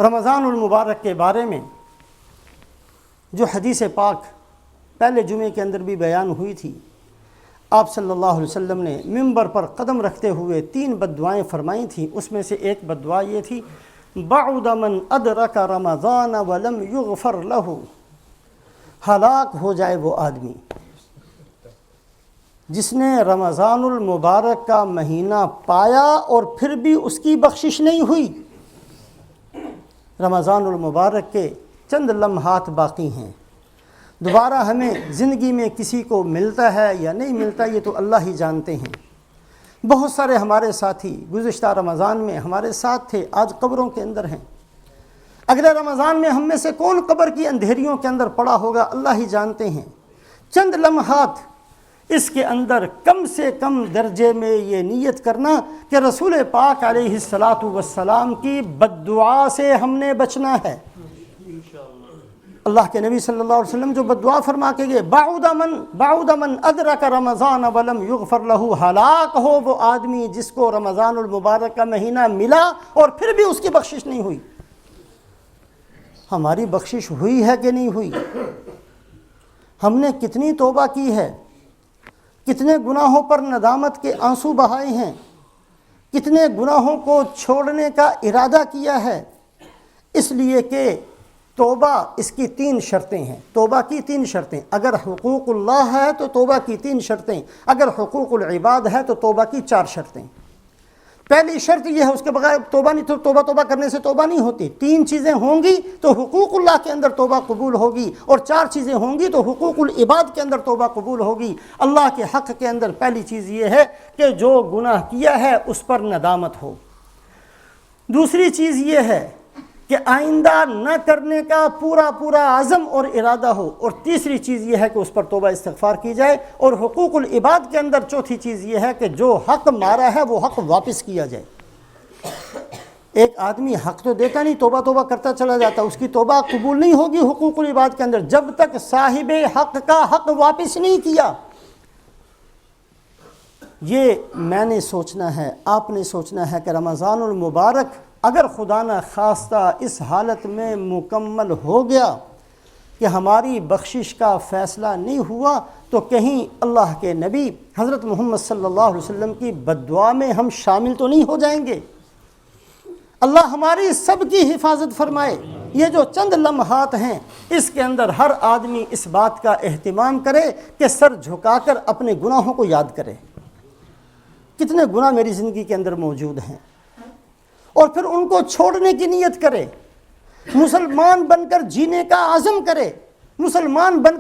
رمضان المبارک کے بارے میں جو حدیث پاک پہلے جمعے کے اندر بھی بیان ہوئی تھی، آپ صلی اللہ علیہ وسلم نے منبر پر قدم رکھتے ہوئے 3 بددعائیں فرمائی تھیں۔ اس میں سے ایک بددعا یہ تھی، بعد من ادرک رمضان ولم یغفر لہ، ہلاک ہو جائے وہ آدمی جس نے رمضان المبارک کا مہینہ پایا اور پھر بھی اس کی بخشش نہیں ہوئی۔ رمضان المبارک کے چند لمحات باقی ہیں، دوبارہ ہمیں زندگی میں کسی کو ملتا ہے یا نہیں ملتا یہ تو اللہ ہی جانتے ہیں۔ بہت سارے ہمارے ساتھی گزشتہ رمضان میں ہمارے ساتھ تھے، آج قبروں کے اندر ہیں۔ اگلے رمضان میں ہم میں سے کون قبر کی اندھیریوں کے اندر پڑا ہوگا اللہ ہی جانتے ہیں۔ چند لمحات اس کے اندر کم سے کم درجے میں یہ نیت کرنا کہ رسول پاک علیہ السلام کی بددعا سے ہم نے بچنا ہے۔ اللہ کے نبی صلی اللہ علیہ وسلم جو بددعا فرما کے گئے، بعد من ادرک رمضان ولم یغفر لہ، ہلاک ہو وہ آدمی جس کو رمضان المبارک کا مہینہ ملا اور پھر بھی اس کی بخشش نہیں ہوئی۔ ہماری بخشش ہوئی ہے کہ نہیں ہوئی؟ ہم نے کتنی توبہ کی ہے، کتنے گناہوں پر ندامت کے آنسو بہائے ہیں، کتنے گناہوں کو چھوڑنے کا ارادہ کیا ہے، اس لیے کہ توبہ اس کی 3 شرطیں ہیں۔ توبہ کی 3 شرطیں، اگر حقوق اللہ ہے تو توبہ کی 3 شرطیں، اگر حقوق العباد ہے تو توبہ کی 4 شرطیں۔ پہلی شرط یہ ہے، اس کے بغیر توبہ نہیں، توبہ کرنے سے توبہ نہیں ہوتی۔ 3 چیزیں ہوں گی تو حقوق اللہ کے اندر توبہ قبول ہوگی، اور 4 چیزیں ہوں گی تو حقوق العباد کے اندر توبہ قبول ہوگی۔ اللہ کے حق کے اندر پہلی چیز یہ ہے کہ جو گناہ کیا ہے اس پر ندامت ہو۔ دوسری چیز یہ ہے کہ آئندہ نہ کرنے کا پورا عزم اور ارادہ ہو، اور تیسری چیز یہ ہے کہ اس پر توبہ استغفار کی جائے، اور حقوق العباد کے اندر چوتھی چیز یہ ہے کہ جو حق مارا ہے وہ حق واپس کیا جائے۔ ایک آدمی حق تو دیتا نہیں، توبہ کرتا چلا جاتا، اس کی توبہ قبول نہیں ہوگی حقوق العباد کے اندر جب تک صاحب حق کا حق واپس نہیں کیا۔ یہ میں نے سوچنا ہے، آپ نے سوچنا ہے کہ رمضان المبارک اگر خدا نہ خواستہ اس حالت میں مکمل ہو گیا کہ ہماری بخشش کا فیصلہ نہیں ہوا تو کہیں اللہ کے نبی حضرت محمد صلی اللہ علیہ وسلم کی بددعا میں ہم شامل تو نہیں ہو جائیں گے؟ اللہ ہماری سب کی حفاظت فرمائے۔ یہ جو چند لمحات ہیں اس کے اندر ہر آدمی اس بات کا اہتمام کرے کہ سر جھکا کر اپنے گناہوں کو یاد کرے، کتنے گناہ میری زندگی کے اندر موجود ہیں، اور پھر ان کو چھوڑنے کی نیت کرے، مسلمان بن کر جینے کا عزم کرے۔ مسلمان بن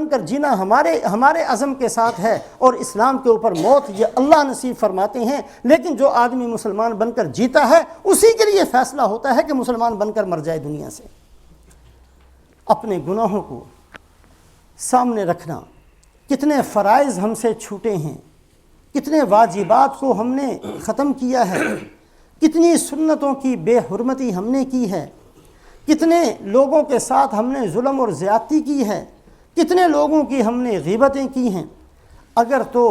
کر جینا ہمارے عزم کے ساتھ ہے، اور اسلام کے اوپر موت یہ اللہ نصیب فرماتے ہیں، لیکن جو آدمی مسلمان بن کر جیتا ہے اسی کے لیے فیصلہ ہوتا ہے کہ مسلمان بن کر مر جائے دنیا سے۔ اپنے گناہوں کو سامنے رکھنا، کتنے فرائض ہم سے چھوٹے ہیں، کتنے واجبات کو ہم نے ختم کیا ہے، کتنی سنتوں کی بے حرمتی ہم نے کی ہے، کتنے لوگوں کے ساتھ ہم نے ظلم اور زیادتی کی ہے، کتنے لوگوں کی ہم نے غیبتیں کی ہیں۔ اگر تو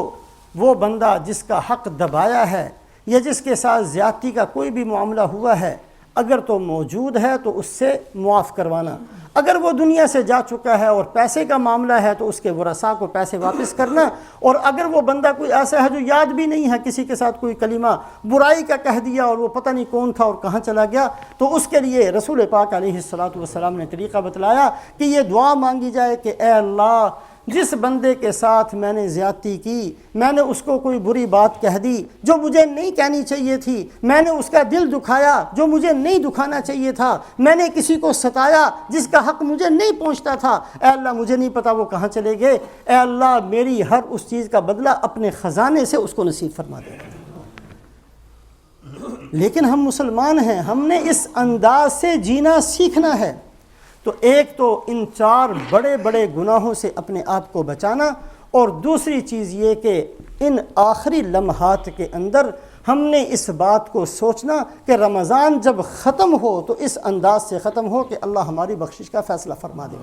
وہ بندہ جس کا حق دبایا ہے یا جس کے ساتھ زیادتی کا کوئی بھی معاملہ ہوا ہے اگر تو موجود ہے تو اس سے معاف کروانا، اگر وہ دنیا سے جا چکا ہے اور پیسے کا معاملہ ہے تو اس کے ورثاء کو پیسے واپس کرنا، اور اگر وہ بندہ کوئی ایسا ہے جو یاد بھی نہیں ہے، کسی کے ساتھ کوئی کلمہ برائی کا کہہ دیا اور وہ پتہ نہیں کون تھا اور کہاں چلا گیا، تو اس کے لیے رسول پاک علیہ السلام نے طریقہ بتلایا کہ یہ دعا مانگی جائے کہ اے اللہ، جس بندے کے ساتھ میں نے زیادتی کی، میں نے اس کو کوئی بری بات کہہ دی جو مجھے نہیں کہنی چاہیے تھی، میں نے اس کا دل دکھایا جو مجھے نہیں دکھانا چاہیے تھا، میں نے کسی کو ستایا جس کا حق مجھے نہیں پہنچتا تھا، اے اللہ مجھے نہیں پتا وہ کہاں چلے گئے، اے اللہ میری ہر اس چیز کا بدلہ اپنے خزانے سے اس کو نصیب فرما دے۔ لیکن ہم مسلمان ہیں، ہم نے اس انداز سے جینا سیکھنا ہے۔ تو ایک تو ان 4 بڑے بڑے گناہوں سے اپنے آپ کو بچانا، اور دوسری چیز یہ کہ ان آخری لمحات کے اندر ہم نے اس بات کو سوچنا کہ رمضان جب ختم ہو تو اس انداز سے ختم ہو کہ اللہ ہماری بخشش کا فیصلہ فرما دے۔